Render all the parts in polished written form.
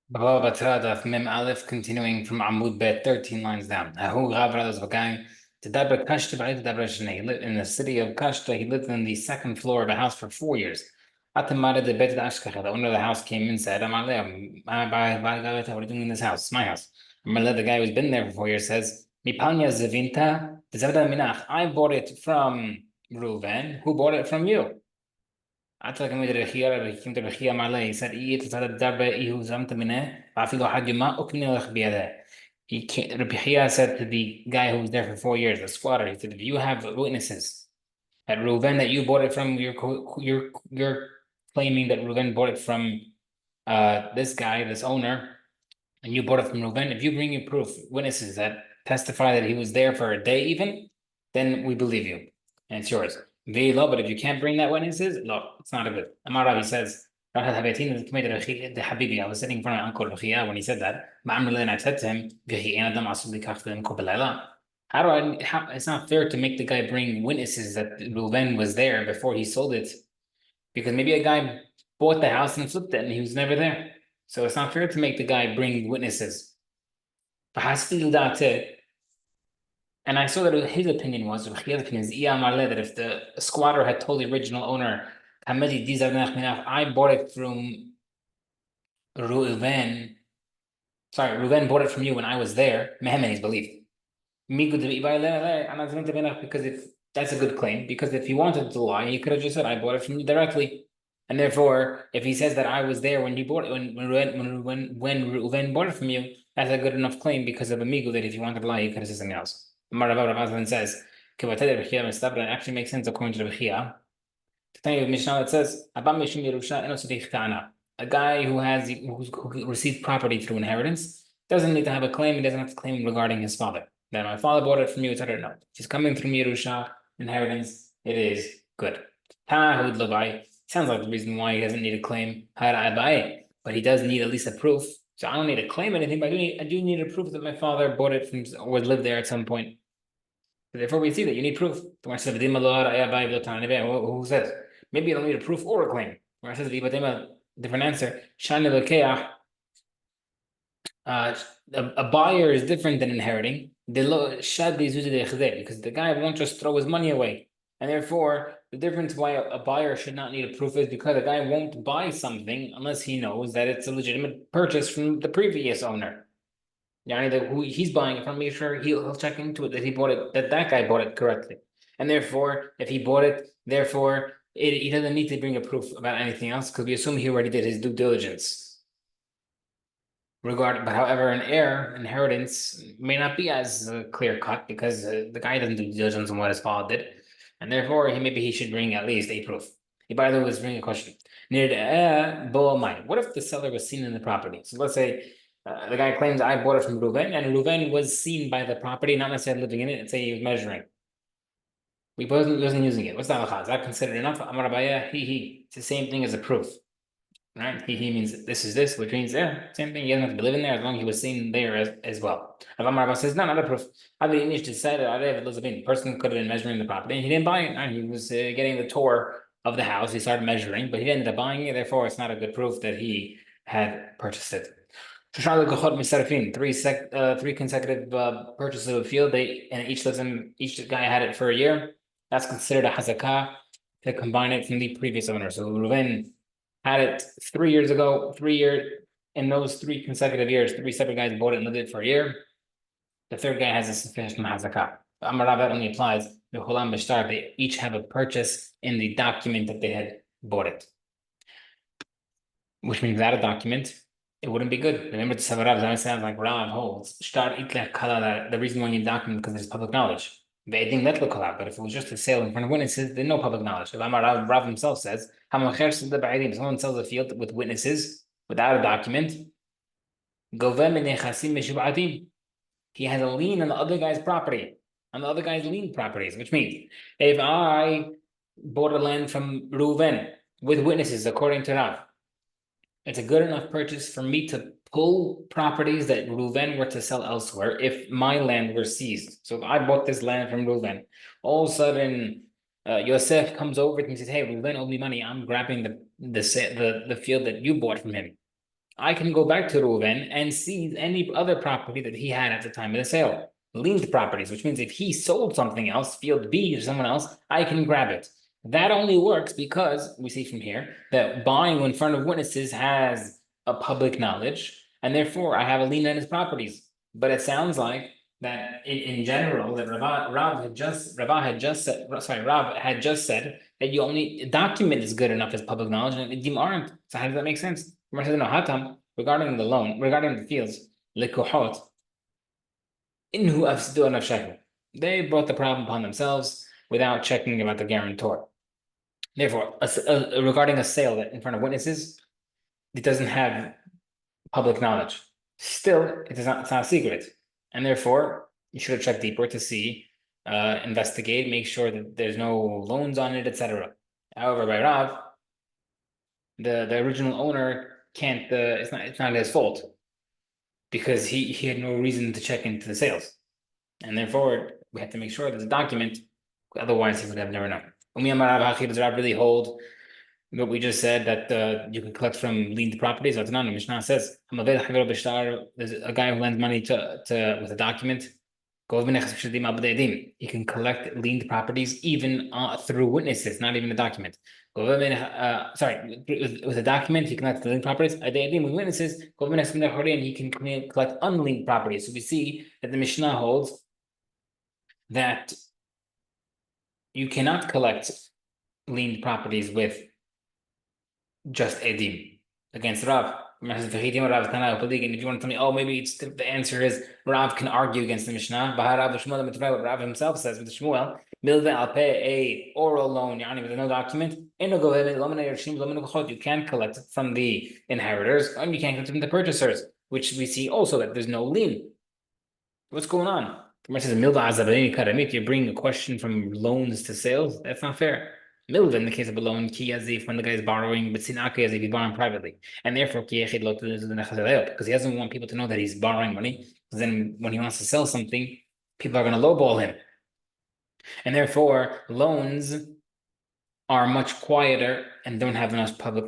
Batra Daf Mem Aleph, continuing from Amud Bet, 13 lines down. Ahu Gavra was a guy to Dabra Kashta by Dabra Shnei. He lived in the city of Kashta. He lived on the second floor of a house for 4 years. Atamada de Bet Ashkacha, the owner of the house came in and said, Amaleh, what are you doing in this house? It's my house. Amaleh, the guy who's been there for 4 years, says, Mipanya Zavinta, Minach. I bought it from Reuven. Who bought it from you? عطلك من الرخية كنت الرخية معلي said إيه تصدق الدرب إيه هو زمت منه بعفي له حد ما أكني لك بيده. Rabbi said to the guy who was there for 4 years, the squatter, he said, if you have witnesses that Reuven that you bought it from, you're claiming that Reuven bought it from this guy, this owner, and you bought it from Reuven. If you bring your proof, witnesses that testify that he was there for a day, even, then we believe you, and it's yours. Very low, but if you can't bring that witnesses, no, it's not a good. Amar Rabbi says, I was sitting in front of my uncle Ruchia when he said that. And I said to him, it's not fair to make the guy bring witnesses that Reuven was there before he sold it, because maybe a guy bought the house and flipped it and he was never there. So it's not fair to make the guy bring witnesses. And I saw that his opinion was, that if the squatter had told the original owner, I bought it from Reuven. Sorry, Reuven bought it from you when I was there. Mehemen, believed. Because if that's a good claim, because if he wanted to lie, he could have just said, I bought it from you directly. And therefore, if he says that I was there when you bought it, when Reuven bought it from you, that's a good enough claim because of Amigo that if he wanted to lie, he could have said something else. Rav says, it actually makes sense according to the Bechia. To tell you the Mishnah that says, a guy who received property through inheritance doesn't need to have a claim. He doesn't have to claim regarding his father. That my father bought it from you, etc. No, he's coming through Yerusha inheritance. It is good. Sounds like the reason why he doesn't need a claim. But he does need at least a proof. So I don't need to claim anything, but I do need a proof that my father bought it from or lived there at some point. Therefore, we see that you need proof. Who says? Maybe you don't need a proof or a claim. Where it says different answer. A buyer is different than inheriting. Because the guy won't just throw his money away. And therefore, the difference why a buyer should not need a proof is because a guy won't buy something unless he knows that it's a legitimate purchase from the previous owner. Who he's buying it from, make sure he'll check into it that he bought it, that guy bought it correctly. And therefore, if he bought it, he doesn't need to bring a proof about anything else because we assume he already did his due diligence. But however, an heir inheritance may not be as clear cut because the guy doesn't do due diligence on what his father did, and therefore maybe he should bring at least a proof. He, by the way, was bringing a question. What if the seller was seen in the property? So let's say the guy claims I bought it from Reuven, and Reuven was seen by the property, not necessarily living in it. Let's say he was measuring. He wasn't using it. What's the halacha? Is that considered enough? Amar Abaya, It's the same thing as a proof. Right? He means this is this, which means same thing. He doesn't have to live in there as long as he was seen there as well. Rav Amar says, no, not a proof. The person could have been measuring the property and he didn't buy it. Right? He was getting the tour of the house. He started measuring, but he ended up buying it. Therefore, it's not a good proof that he had purchased it. Three consecutive purchases of a field. Each guy had it for a year. That's considered a hazakah to combine it from the previous owner. So Reuven had it 3 years ago, 3 years, in those 3 consecutive years, three separate guys bought it and lived it for a year. The third guy has a sufficient hazakah. Amarav only applies to Hulam Bishtar. They each have a purchase in the document that they had bought it. Which means without a document, it wouldn't be good. Remember the Savarav sounds like Rav holds. The reason why you need a document because it's public knowledge. But if it was just a sale in front of witnesses, there's no public knowledge. Rav himself says, if someone sells a field with witnesses without a document, he has a lien on the other guy's property, on the other guy's lien properties, which means if I bought a land from Reuven with witnesses, according to Rav, it's a good enough purchase for me to pull properties that Reuven were to sell elsewhere if my land were seized. So if I bought this land from Reuven, all of a sudden Yosef comes over to me and says, "Hey, Reuven owed me money. I'm grabbing the field that you bought from him." I can go back to Reuven and see any other property that he had at the time of the sale. Linked properties, which means if he sold something else, field B to someone else, I can grab it. That only works because we see from here that buying in front of witnesses has a public knowledge, and therefore I have a lien on his properties. But it sounds like that in general, that Rav had just said that you only document is good enough as public knowledge, and Edim aren't. So how does that make sense? Regarding the loan, regarding the fields, lekuhot, inhu afsidu nafshahu. They brought the problem upon themselves without checking about the guarantor. Therefore, regarding a sale that in front of witnesses, it doesn't have public knowledge. Still, it's not a secret. And therefore, you should have checked deeper to see, investigate, make sure that there's no loans on it, etc. However, by Rav, the original owner can't, it's not his fault because he had no reason to check into the sales. And therefore, we have to make sure there's a document, otherwise he would have never known. Does Rav really hold what we just said that you can collect from liened properties? The Mishnah says, there's a guy who lends money to with a document. He can collect liened properties even through witnesses, not even a document. Sorry, with a document, he can collect liened properties. With witnesses, and he can collect unliened properties. So we see that the Mishnah holds that you cannot collect liened properties with just edim against Rav. And if you want to tell me, oh, maybe the answer is Rav can argue against the Mishnah. What Rav himself says with the Shmuel, I'll pay a oral loan, with no document. You can't collect it from the inheritors, and you can't collect it from the purchasers, which we see also that there's no lien. What's going on? Gemara says, if you bring a question from loans to sales, that's not fair. Milva, in the case of a loan, ki as if when the guy is borrowing, but sinaka as if he's borrowing privately. And therefore, because he doesn't want people to know that he's borrowing money. Because then when he wants to sell something, people are going to lowball him. And therefore, loans are much quieter and don't have enough public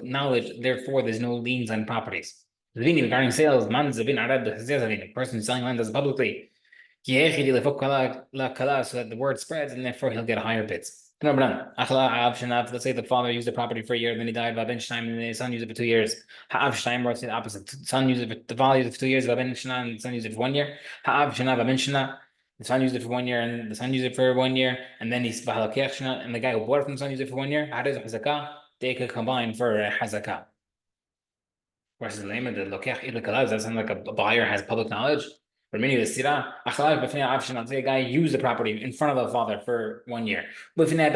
knowledge. Therefore, there's no liens on properties. Regarding sales, the person selling land does it publicly. So that the word spreads, and therefore he'll get higher bids. Let's say the father used the property for a year, then he died, and then the son used it for 2 years. What's the opposite? The father used it for 2 years, and the son used it for 1 year. The son used it for 1 year, and the son used it for 1 year, and then he's and the guy who bought it from the son used it for 1 year. How does hazakah? They could combine for hazakah. Versus the name of the lokech ilakalav, that sounds like a buyer has public knowledge. But many of the sira, a guy used the property in front of the father for 1 year. But and then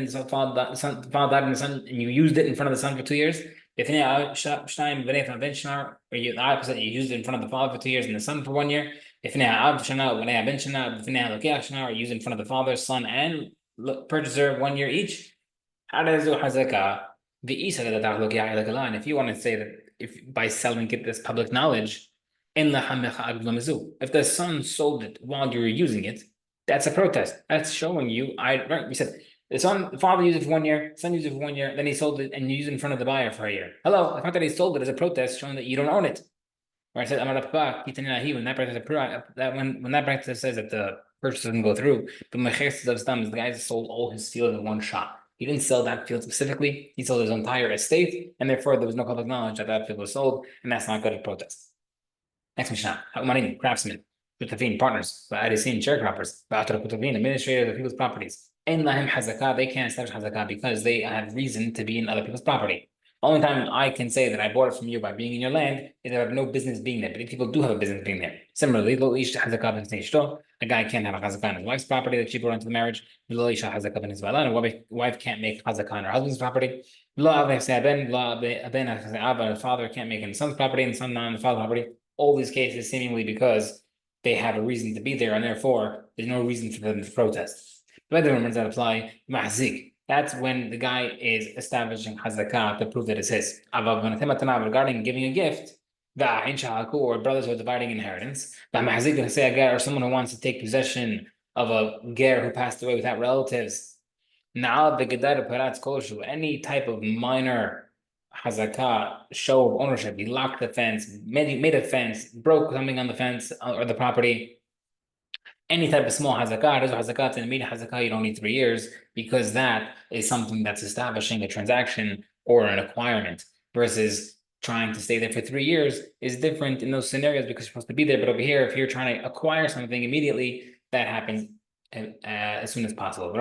the father died and the son, and you used it in front of the son for 2 years. Or you, the opposite, you used it in front of the father for 2 years and the son for 1 year. Or you use it in front of the father, son, and purchaser 1 year each. How does it hazakah? And if you want to say that if by selling it this public knowledge, if the son sold it while you were using it, that's a protest. That's showing you. We said the father used it for 1 year, son used it for 1 year, then he sold it and you used it in front of the buyer for a year. Hello, the fact that he sold it is a protest showing that you don't own it. Or I said, when that practice says that the purchase doesn't go through, but the guy sold all his field in one shot. He didn't sell that field specifically. He sold his entire estate, and therefore there was no public knowledge that that field was sold, and that's not good at protest. Next Mishnah, Ha'umarim, craftsmen, Shutafin, partners, Ba'arisin, sharecroppers, Batra Kutavin, administrators of people's properties. In Lahim Hazakah, they can't establish Hazakah because they have reason to be in other people's property. Only time I can say that I bought it from you by being in your land is that I have no business being there. But if people do have a business being there. Similarly, a guy can't have a chazakah on his wife's property that she brought into the marriage. A wife can't make chazakah on her husband's property. A father can't make it on his son's property, and son not on the father's property. All these cases seemingly because they have a reason to be there, and therefore there's no reason for them to protest. The other ones that apply, mahzik. That's when the guy is establishing hazakah to prove that it's his. Regarding giving a gift, or brothers who are dividing inheritance, or someone who wants to take possession of a ger who passed away without relatives. Now the gedar paratz koshu, any type of minor hazakah, show of ownership. He locked the fence, made a fence, broke something on the fence or the property. Any type of small hazakah, there's a hazakah, and immediate hazakah, you don't need 3 years because that is something that's establishing a transaction or an acquirement versus trying to stay there for 3 years is different in those scenarios because you're supposed to be there. But over here, if you're trying to acquire something immediately, that happens as soon as possible.